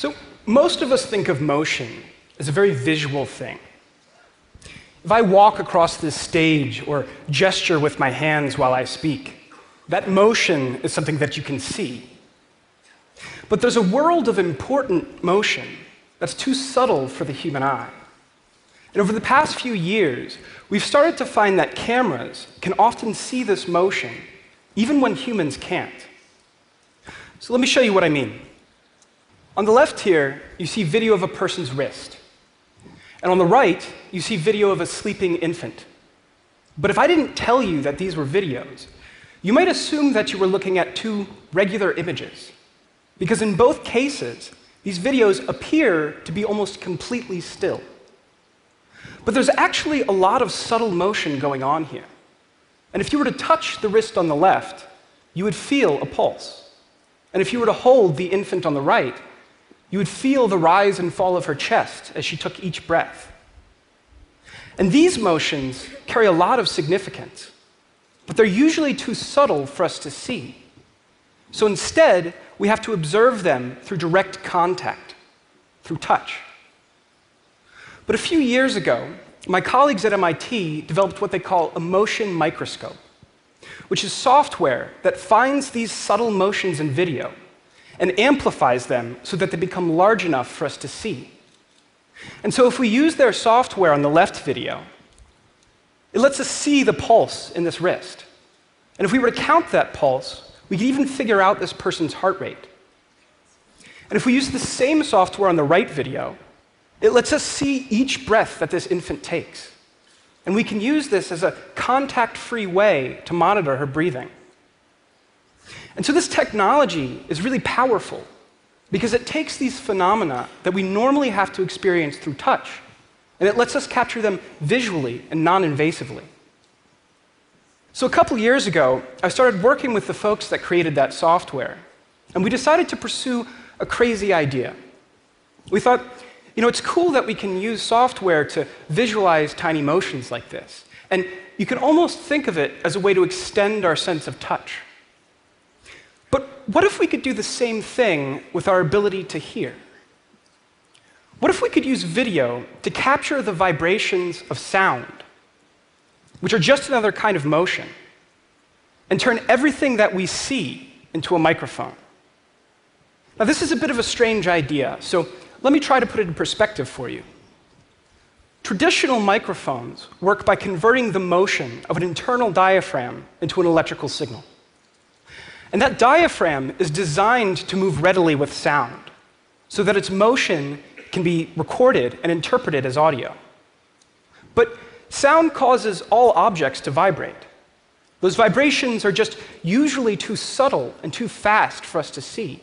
So most of us think of motion as a very visual thing. If I walk across this stage or gesture with my hands while I speak, that motion is something that you can see. But there's a world of important motion that's too subtle for the human eye. And over the past few years, we've started to find that cameras can often see this motion, even when humans can't. So let me show you what I mean. On the left here, you see video of a person's wrist. And on the right, you see video of a sleeping infant. But if I didn't tell you that these were videos, you might assume that you were looking at two regular images. Because in both cases, these videos appear to be almost completely still. But there's actually a lot of subtle motion going on here. And if you were to touch the wrist on the left, you would feel a pulse. And if you were to hold the infant on the right, you would feel the rise and fall of her chest as she took each breath. And these motions carry a lot of significance, but they're usually too subtle for us to see. So instead, we have to observe them through direct contact, through touch. But a few years ago, my colleagues at MIT developed what they call a motion microscope, which is software that finds these subtle motions in video and amplifies them so that they become large enough for us to see. And so if we use their software on the left video, it lets us see the pulse in this wrist. And if we were to count that pulse, we could even figure out this person's heart rate. And if we use the same software on the right video, it lets us see each breath that this infant takes. And we can use this as a contact-free way to monitor her breathing. And so this technology is really powerful because it takes these phenomena that we normally have to experience through touch, and it lets us capture them visually and non-invasively. So a couple years ago, I started working with the folks that created that software, and we decided to pursue a crazy idea. We thought, it's cool that we can use software to visualize tiny motions like this, and you can almost think of it as a way to extend our sense of touch. But what if we could do the same thing with our ability to hear? What if we could use video to capture the vibrations of sound, which are just another kind of motion, and turn everything that we see into a microphone? Now, this is a bit of a strange idea, so let me try to put it in perspective for you. Traditional microphones work by converting the motion of an internal diaphragm into an electrical signal. And that diaphragm is designed to move readily with sound, so that its motion can be recorded and interpreted as audio. But sound causes all objects to vibrate. Those vibrations are just usually too subtle and too fast for us to see.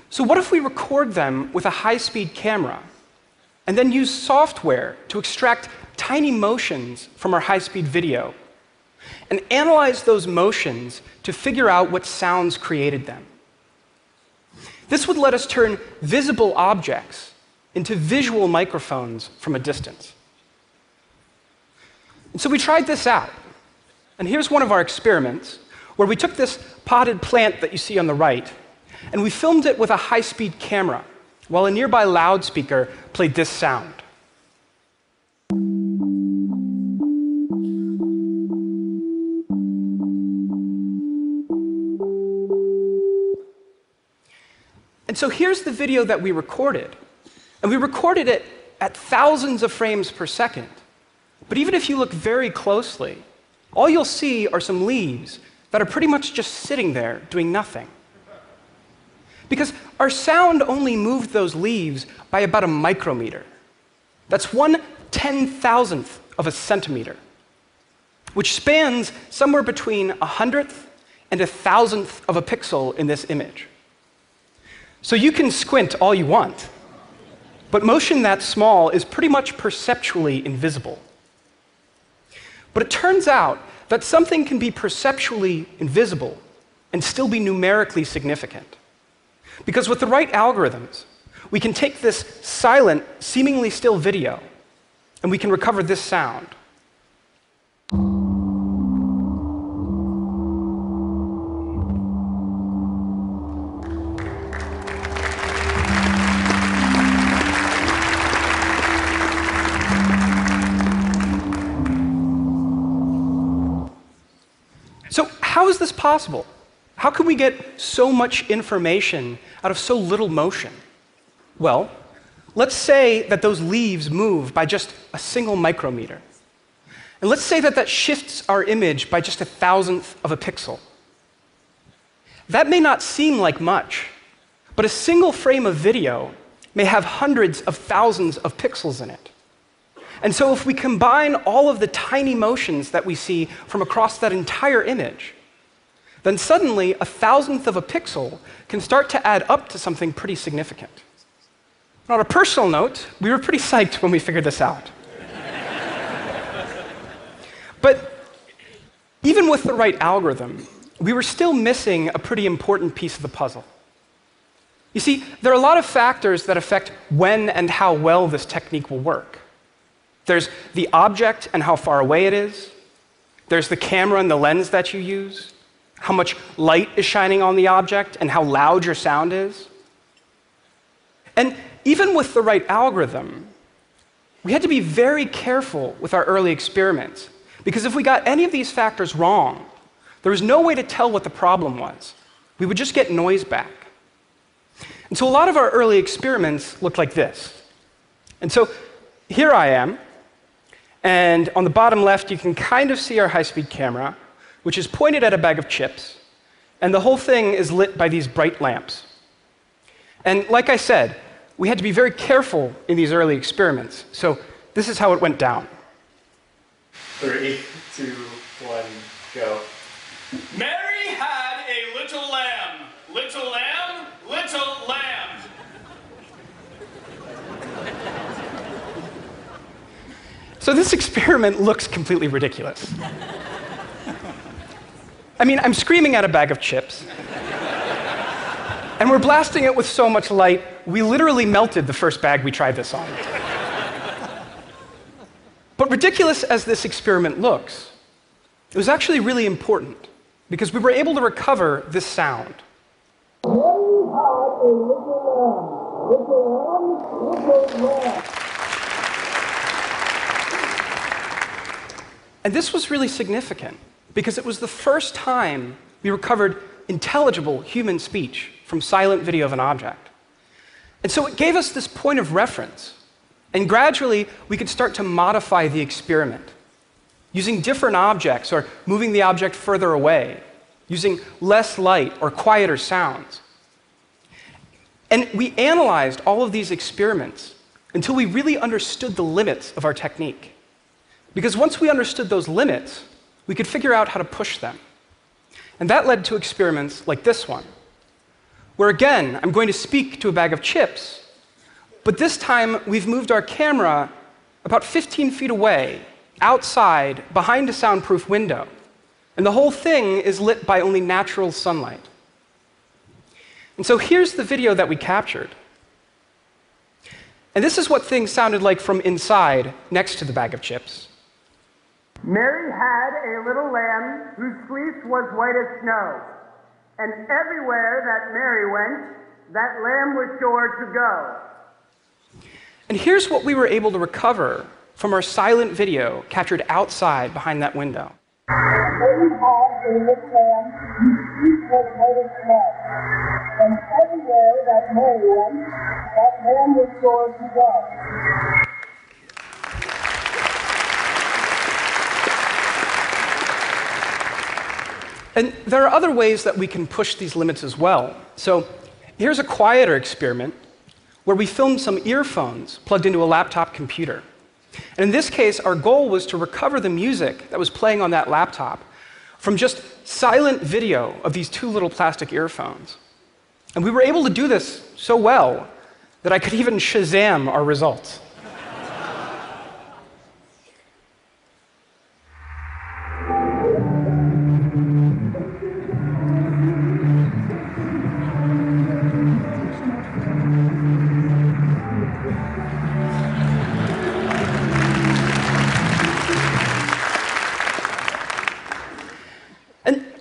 So what if we record them with a high-speed camera and then use software to extract tiny motions from our high-speed video and analyze those motions to figure out what sounds created them? This would let us turn visible objects into visual microphones from a distance. And so we tried this out. And here's one of our experiments where we took this potted plant that you see on the right, and we filmed it with a high-speed camera while a nearby loudspeaker played this sound. And so here's the video that we recorded. And we recorded it at thousands of frames per second. But even if you look very closely, all you'll see are some leaves that are pretty much just sitting there doing nothing. Because our sound only moved those leaves by about a micrometer. That's 1/10,000th of a centimeter, which spans somewhere between 100th and 1,000th of a pixel in this image. So you can squint all you want, but motion that small is pretty much perceptually invisible. But it turns out that something can be perceptually invisible and still be numerically significant. Because with the right algorithms, we can take this silent, seemingly still video, and we can recover this sound. how is this possible? How can we get so much information out of so little motion? Well, let's say that those leaves move by just a single micrometer. And let's say that that shifts our image by just 1,000th of a pixel. That may not seem like much, but a single frame of video may have hundreds of thousands of pixels in it. And so if we combine all of the tiny motions that we see from across that entire image, then suddenly 1,000th of a pixel can start to add up to something pretty significant. On a personal note, we were pretty psyched when we figured this out. But even with the right algorithm, we were still missing a pretty important piece of the puzzle. You see, there are a lot of factors that affect when and how well this technique will work. There's the object and how far away it is. There's the camera and the lens that you use, how much light is shining on the object, and how loud your sound is. And even with the right algorithm, we had to be very careful with our early experiments, because if we got any of these factors wrong, there was no way to tell what the problem was. We would just get noise back. And so a lot of our early experiments looked like this. And so here I am, and on the bottom left you can kind of see our high-speed camera, which is pointed at a bag of chips, and the whole thing is lit by these bright lamps. And like I said, we had to be very careful in these early experiments. So this is how it went down. 3, 2, 1, go. Mary had a little lamb. Little lamb, little lamb. So this experiment looks completely ridiculous. I mean, I'm screaming at a bag of chips, and we're blasting it with so much light, we literally melted the first bag we tried this on. But ridiculous as this experiment looks, it was actually really important, because we were able to recover this sound. And this was really significant, because it was the first time we recovered intelligible human speech from silent video of an object. And so it gave us this point of reference, and gradually we could start to modify the experiment, using different objects or moving the object further away, using less light or quieter sounds. And we analyzed all of these experiments until we really understood the limits of our technique. Because once we understood those limits, we could figure out how to push them. And that led to experiments like this one, where again, I'm going to speak to a bag of chips, but this time we've moved our camera about 15 feet away, outside, behind a soundproof window. And the whole thing is lit by only natural sunlight. And so here's the video that we captured. And this is what things sounded like from inside, next to the bag of chips. Mary had a little lamb whose fleece was white as snow. And everywhere that Mary went, that lamb was sure to go. And here's what we were able to recover from our silent video captured outside behind that window. Mary had a little lamb whose fleece was white as snow. And everywhere that Mary went, that lamb was sure to go. And there are other ways that we can push these limits as well. So here's a quieter experiment where we filmed some earphones plugged into a laptop computer. And in this case, our goal was to recover the music that was playing on that laptop from just silent video of these two little plastic earphones. And we were able to do this so well that I could even Shazam our results.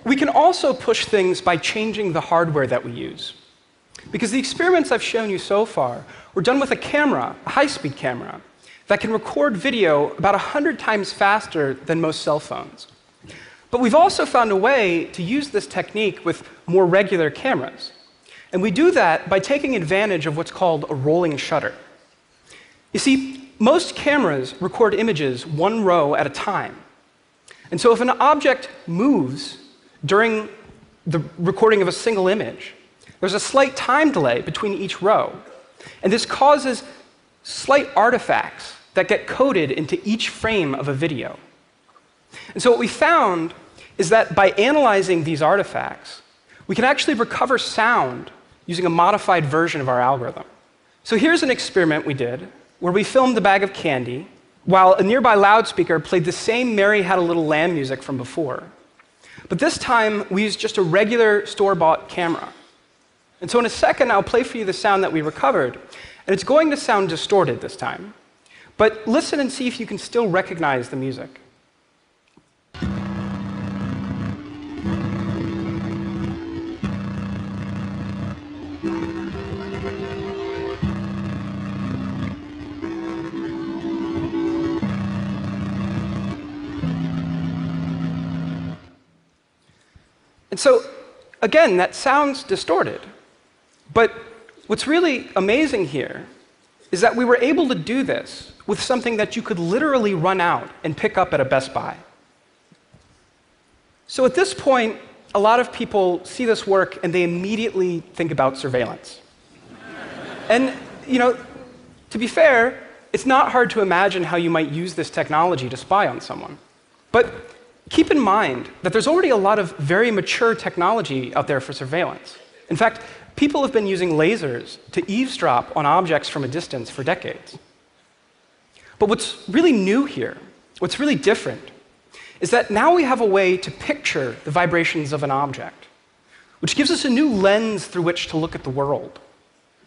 We can also push things by changing the hardware that we use. Because the experiments I've shown you so far were done with a camera, a high-speed camera, that can record video about 100 times faster than most cell phones. But we've also found a way to use this technique with more regular cameras. And we do that by taking advantage of what's called a rolling shutter. You see, most cameras record images one row at a time. And so if an object moves during the recording of a single image, there's a slight time delay between each row. And this causes slight artifacts that get coded into each frame of a video. And so what we found is that by analyzing these artifacts, we can actually recover sound using a modified version of our algorithm. So here's an experiment we did where we filmed a bag of candy while a nearby loudspeaker played the same Mary Had a Little Lamb music from before. But this time, we used just a regular store-bought camera. And so in a second, I'll play for you the sound that we recovered, and it's going to sound distorted this time. But listen and see if you can still recognize the music. And so, again, that sounds distorted. But what's really amazing here is that we were able to do this with something that you could literally run out and pick up at a Best Buy. So at this point, a lot of people see this work and they immediately think about surveillance. And, to be fair, it's not hard to imagine how you might use this technology to spy on someone. But keep in mind that there's already a lot of very mature technology out there for surveillance. In fact, people have been using lasers to eavesdrop on objects from a distance for decades. But what's really new here, what's really different, is that now we have a way to picture the vibrations of an object, which gives us a new lens through which to look at the world.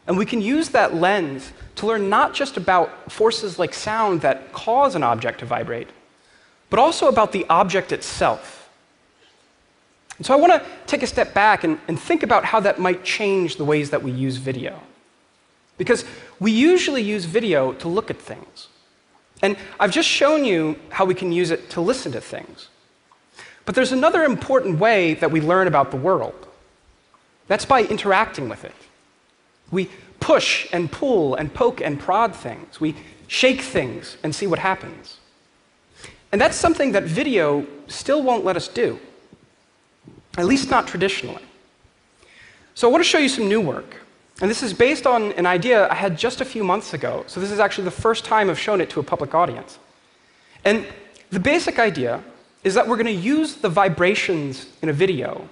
And we can use that lens to learn not just about forces like sound that cause an object to vibrate, but also about the object itself. And so I want to take a step back and think about how that might change the ways that we use video. Because we usually use video to look at things. And I've just shown you how we can use it to listen to things. But there's another important way that we learn about the world. That's by interacting with it. We push and pull and poke and prod things. We shake things and see what happens. And that's something that video still won't let us do, at least not traditionally. So I want to show you some new work. And this is based on an idea I had just a few months ago. So this is actually the first time I've shown it to a public audience. And the basic idea is that we're going to use the vibrations in a video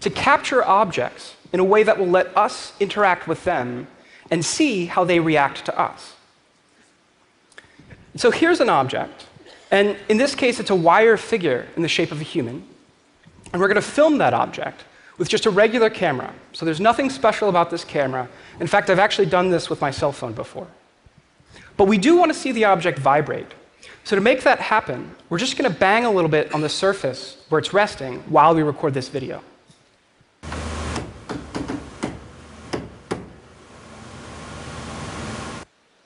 to capture objects in a way that will let us interact with them and see how they react to us. So here's an object. And in this case, it's a wire figure in the shape of a human. And we're going to film that object with just a regular camera. So there's nothing special about this camera. In fact, I've actually done this with my cell phone before. But we do want to see the object vibrate. So to make that happen, we're just going to bang a little bit on the surface where it's resting while we record this video.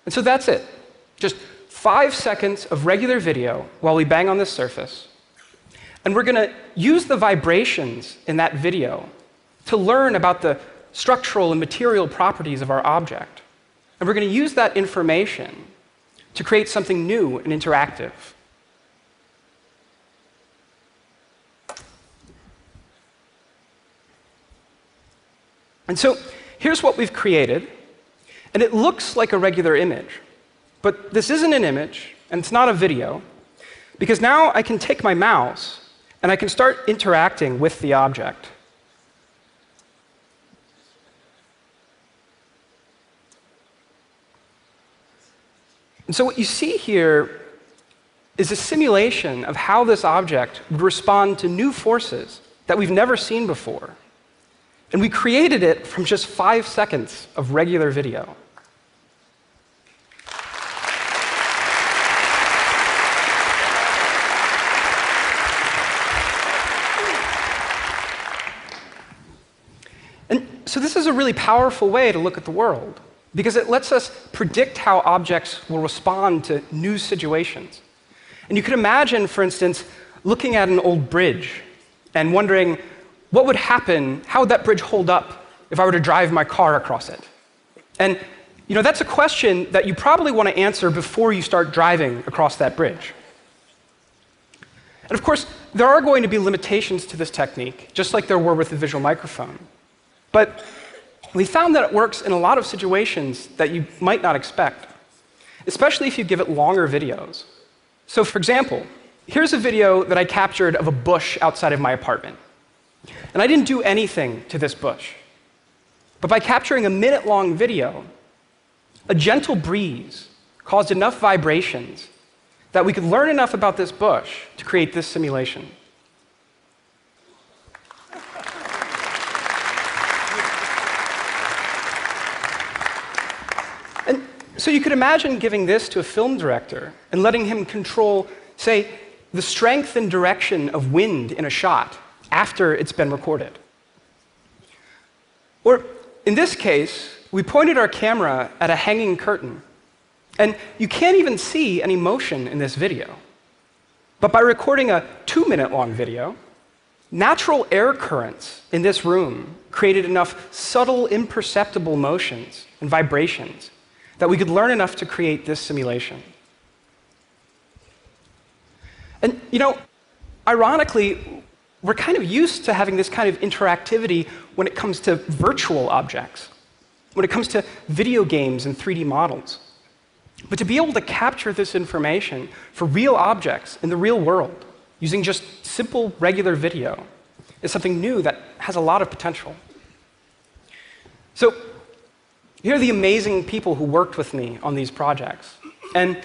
And so that's it. Just 5 seconds of regular video while we bang on this surface. And we're going to use the vibrations in that video to learn about the structural and material properties of our object. And we're going to use that information to create something new and interactive. And so here's what we've created. And it looks like a regular image. But this isn't an image, and it's not a video, because now I can take my mouse and I can start interacting with the object. And so what you see here is a simulation of how this object would respond to new forces that we've never seen before. And we created it from just 5 seconds of regular video. So this is a really powerful way to look at the world, because it lets us predict how objects will respond to new situations. And you could imagine, for instance, looking at an old bridge and wondering what would happen, how would that bridge hold up if I were to drive my car across it? And that's a question that you probably want to answer before you start driving across that bridge. And of course, there are going to be limitations to this technique, just like there were with the visual microphone. But we found that it works in a lot of situations that you might not expect, especially if you give it longer videos. So for example, here's a video that I captured of a bush outside of my apartment. And I didn't do anything to this bush. But by capturing a minute-long video, a gentle breeze caused enough vibrations that we could learn enough about this bush to create this simulation. And so you could imagine giving this to a film director and letting him control, say, the strength and direction of wind in a shot after it's been recorded. Or in this case, we pointed our camera at a hanging curtain. And you can't even see any motion in this video. But by recording a 2-minute-long video, natural air currents in this room created enough subtle, imperceptible motions and vibrations that we could learn enough to create this simulation. And ironically, we're kind of used to having this kind of interactivity when it comes to virtual objects, when it comes to video games and 3D models. But to be able to capture this information for real objects in the real world using just simple, regular video is something new that has a lot of potential. So here are the amazing people who worked with me on these projects. And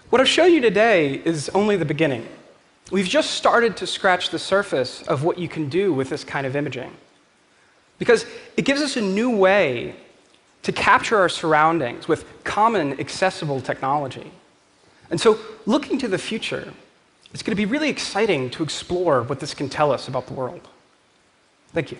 what I've shown you today is only the beginning. We've just started to scratch the surface of what you can do with this kind of imaging. Because it gives us a new way to capture our surroundings with common, accessible technology. And so, looking to the future, it's going to be really exciting to explore what this can tell us about the world. Thank you.